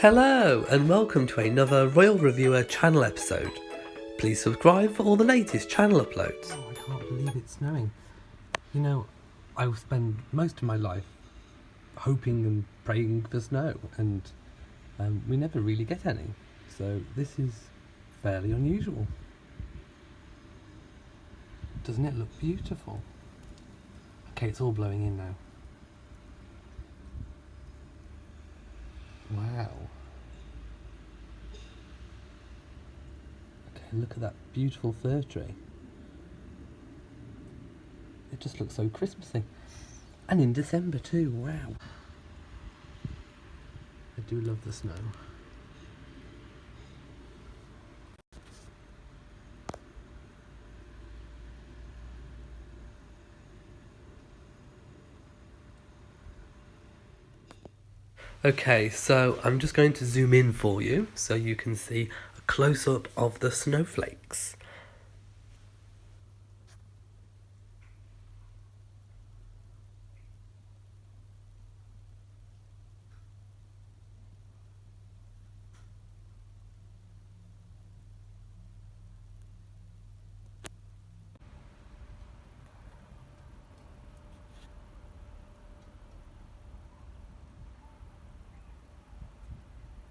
Hello and welcome to another Royal Reviewer channel episode. Please subscribe for all the latest channel uploads. Oh, I can't believe it's snowing. You know, I spend most of my life hoping and praying for snow, and we never really get any. So this is fairly unusual. Doesn't it look beautiful? Okay, it's all blowing in now. Wow. Okay, look at that beautiful fir tree. It just looks so Christmassy. And in December too, wow. I do love the snow. Okay, so I'm just going to zoom in for you so you can see a close-up of the snowflakes.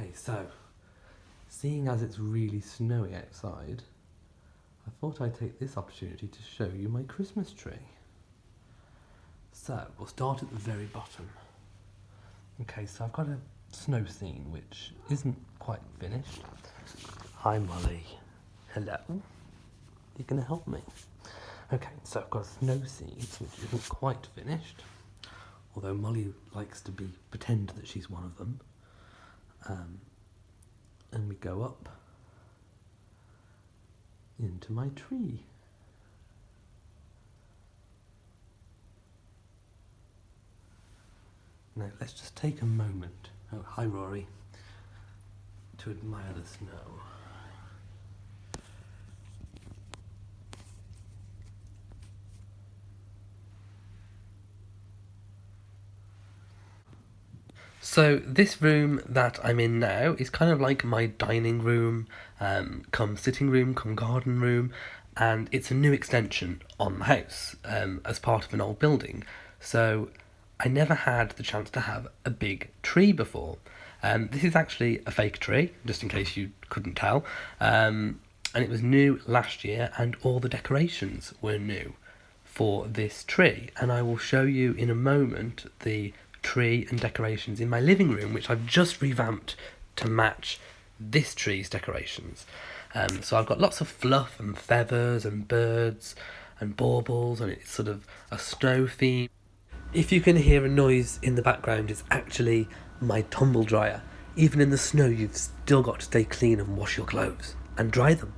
Okay, so, seeing as it's really snowy outside, I thought I'd take this opportunity to show you my Christmas tree. So, we'll start at the very bottom. Okay, so I've got a snow scene which isn't quite finished. Hi Molly. Hello. You're going to help me? Okay, so I've got snow scenes which isn't quite finished, although Molly likes to pretend that she's one of them. And we go up into my tree. Now let's just take a moment, oh hi Rory, to admire the snow. So this room that I'm in now is kind of like my dining room, come sitting room, come garden room, and it's a new extension on the house as part of an old building. So I never had the chance to have a big tree before. This is actually a fake tree, just in case you couldn't tell, and it was new last year, and all the decorations were new for this tree, and I will show you in a moment the tree and decorations in my living room, which I've just revamped to match this tree's decorations. So I've got lots of fluff and feathers and birds and baubles, and it's sort of a snow theme. If you can hear a noise in the background, it's actually my tumble dryer. Even in the snow, you've still got to stay clean and wash your clothes and dry them.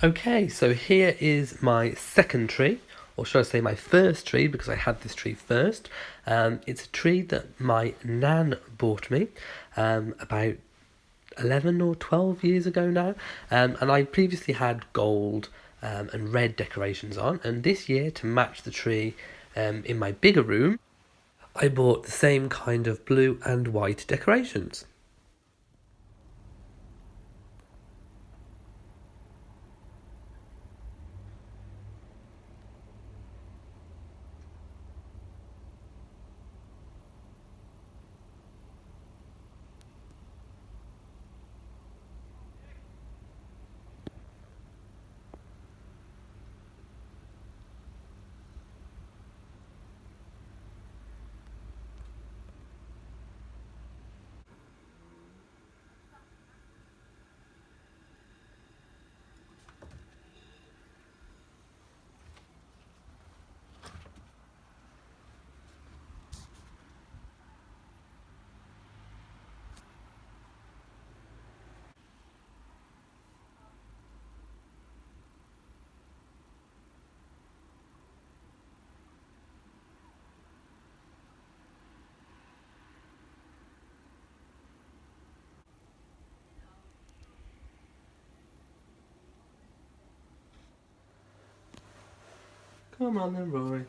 Okay, so here is my second tree, or should I say my first tree, because I had this tree first. It's a tree that my nan bought me about 11 or 12 years ago now, and I previously had gold and red decorations on, and this year, to match the tree in my bigger room, I bought the same kind of blue and white decorations. Come on then, Rory.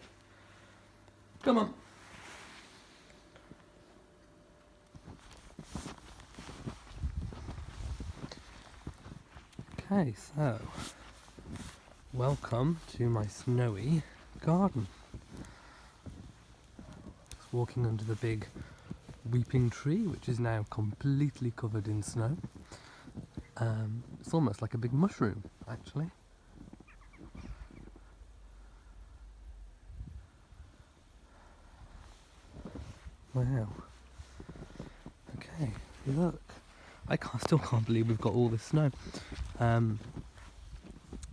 Come on. Okay, so welcome to my snowy garden. Just walking under the big weeping tree, which is now completely covered in snow. It's almost like a big mushroom, actually. Wow. Okay, look. Still can't believe we've got all this snow.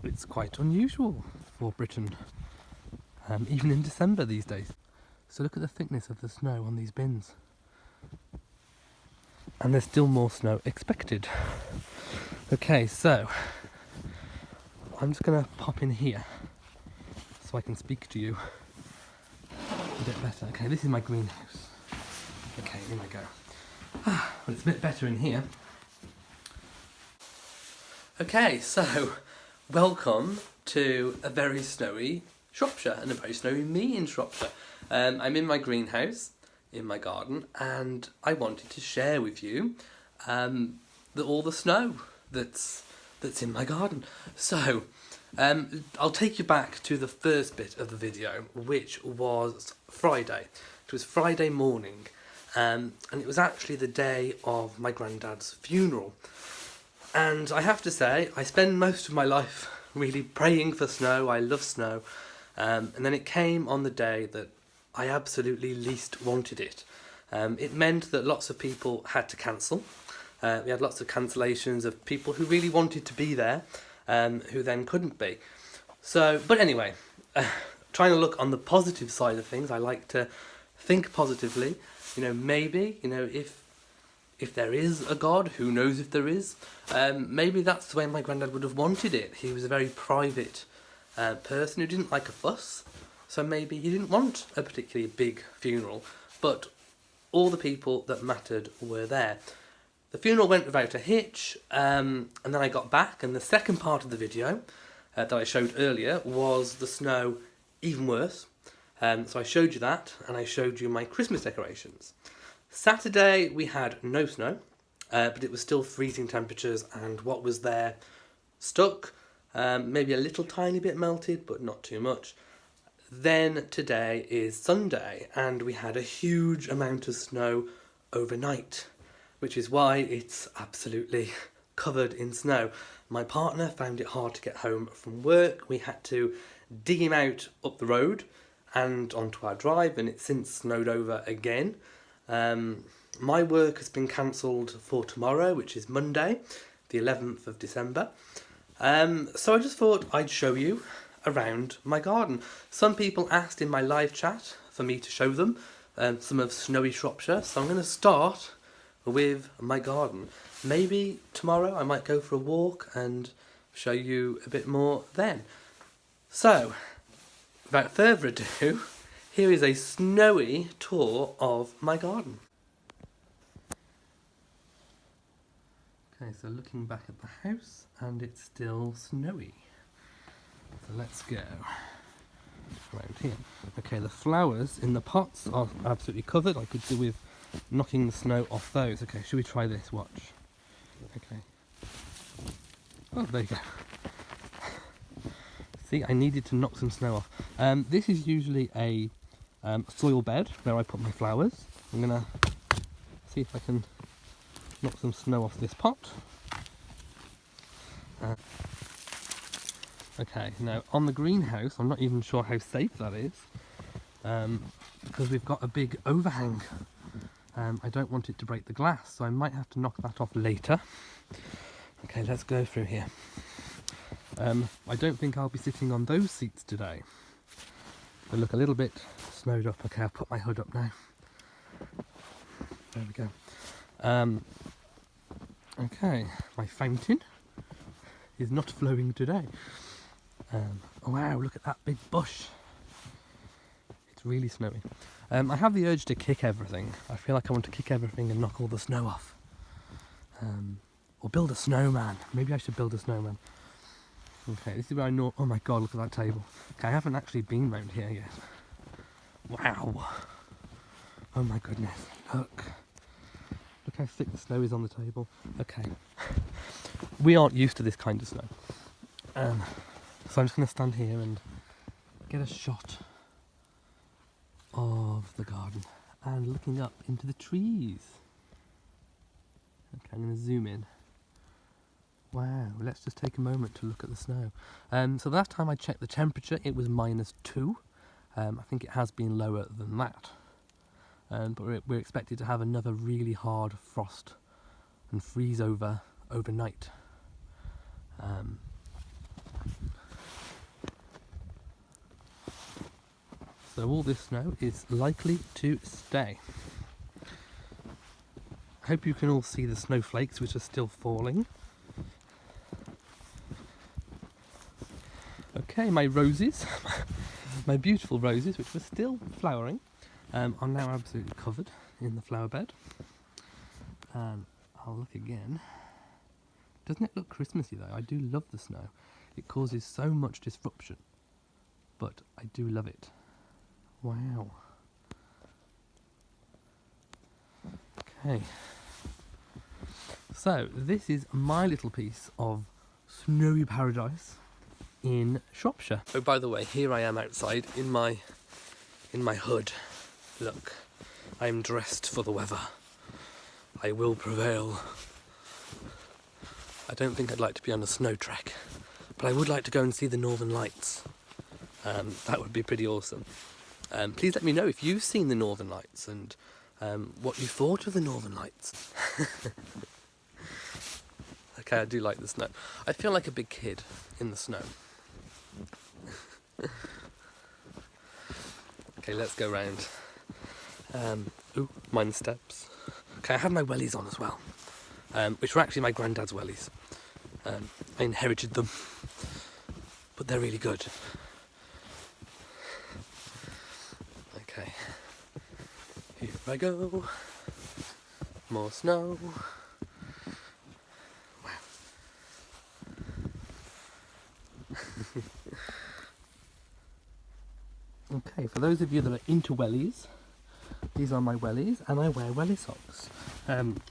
It's quite unusual for Britain, even in December these days. So look at the thickness of the snow on these bins. And there's still more snow expected. Okay, so I'm just going to pop in here so I can speak to you a bit better. Okay, this is my greenhouse. Okay, in I go. Well, it's a bit better in here. Okay, so welcome to a very snowy Shropshire and a very snowy me in Shropshire. I'm in my greenhouse, in my garden, and I wanted to share with you all the snow that's in my garden. So I'll take you back to the first bit of the video, which was Friday. It was Friday morning, and it was actually the day of my granddad's funeral. And I have to say, I spend most of my life really praying for snow. I love snow. And then it came on the day that I absolutely least wanted it. It meant that lots of people had to cancel. We had lots of cancellations of people who really wanted to be there, who then couldn't be. So, but anyway, trying to look on the positive side of things, I like to think positively. Maybe, if there is a God, who knows if there is, maybe that's the way my granddad would have wanted it. He was a very private person who didn't like a fuss, so maybe he didn't want a particularly big funeral, but all the people that mattered were there. The funeral went without a hitch, and then I got back, and the second part of the video that I showed earlier was the snow even worse. So I showed you that, and I showed you my Christmas decorations. Saturday we had no snow, but it was still freezing temperatures, and what was there stuck, maybe a little tiny bit melted, but not too much. Then today is Sunday, and we had a huge amount of snow overnight, which is why it's absolutely covered in snow. My partner found it hard to get home from work. We had to dig him out up the road and onto our drive, and it's since snowed over again. My work has been cancelled for tomorrow, which is Monday, the 11th of December. So I just thought I'd show you around my garden. Some people asked in my live chat for me to show them some of snowy Shropshire, so I'm going to start with my garden. Maybe tomorrow I might go for a walk and show you a bit more then. So, without further ado, here is a snowy tour of my garden. Okay, so looking back at the house, and it's still snowy. So let's go around here. Okay, the flowers in the pots are absolutely covered. I could do with knocking the snow off those. Okay, should we try this? Watch. Okay. Oh, there you go. See, I needed to knock some snow off. This is usually a soil bed where I put my flowers. I'm gonna see if I can knock some snow off this pot. Okay, now on the greenhouse, I'm not even sure how safe that is, because we've got a big overhang. I don't want it to break the glass, so I might have to knock that off later. Okay, let's go through here. I don't think I'll be sitting on those seats today. They look a little bit snowed up. Okay, I'll put my hood up now. There we go. Okay, my fountain is not flowing today. Oh wow, look at that big bush. It's really snowy. I have the urge to kick everything. I feel like I want to kick everything and knock all the snow off. Or build a snowman. Maybe I should build a snowman. Okay, this is where I know. Oh my god, look at that table. Okay, I haven't actually been round here yet. Wow. Oh my goodness. Look. Look how thick the snow is on the table. Okay. We aren't used to this kind of snow. So I'm just going to stand here and get a shot of the garden and looking up into the trees. Okay, I'm going to zoom in. Wow, let's just take a moment to look at the snow. So the last time I checked the temperature, it was -2. I think it has been lower than that. But we're expected to have another really hard frost and freeze over overnight. So all this snow is likely to stay. I hope you can all see the snowflakes which are still falling. Okay, my roses, my beautiful roses, which were still flowering, are now absolutely covered in the flower bed. And I'll look again. Doesn't it look Christmassy though? I do love the snow. It causes so much disruption, but I do love it. Wow. Okay. So this is my little piece of snowy paradise in Shropshire. Oh, by the way, here I am outside in my hood. Look, I'm dressed for the weather. I will prevail. I don't think I'd like to be on a snow trek, but I would like to go and see the Northern Lights. That would be pretty awesome. Please let me know if you've seen the Northern Lights and what you thought of the Northern Lights. Okay, I do like the snow. I feel like a big kid in the snow. Okay, let's go round. Ooh, mind the steps. Okay, I have my wellies on as well, which were actually my granddad's wellies. I inherited them, but they're really good. Okay, here I go. More snow. Wow. Okay, for those of you that are into wellies, these are my wellies, and I wear welly socks.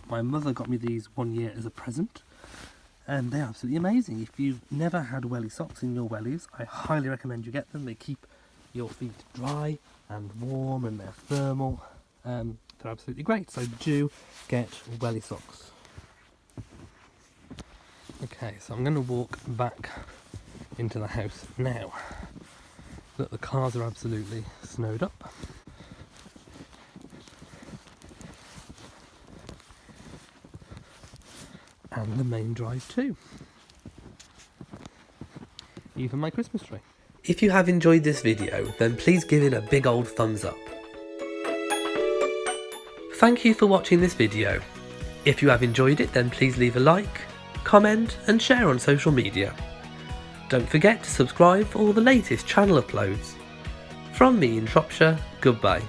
My mother got me these one year as a present, and they're absolutely amazing. If you've never had welly socks in your wellies, I highly recommend you get them. They keep your feet dry and warm, and they're thermal. They're absolutely great, so do get welly socks. Okay, so I'm going to walk back into the house now. Look, the cars are absolutely snowed up. And the main drive too. Even my Christmas tree. If you have enjoyed this video, then please give it a big old thumbs up. Thank you for watching this video. If you have enjoyed it, then please leave a like, comment and share on social media. Don't forget to subscribe for all the latest channel uploads. From me in Shropshire, goodbye.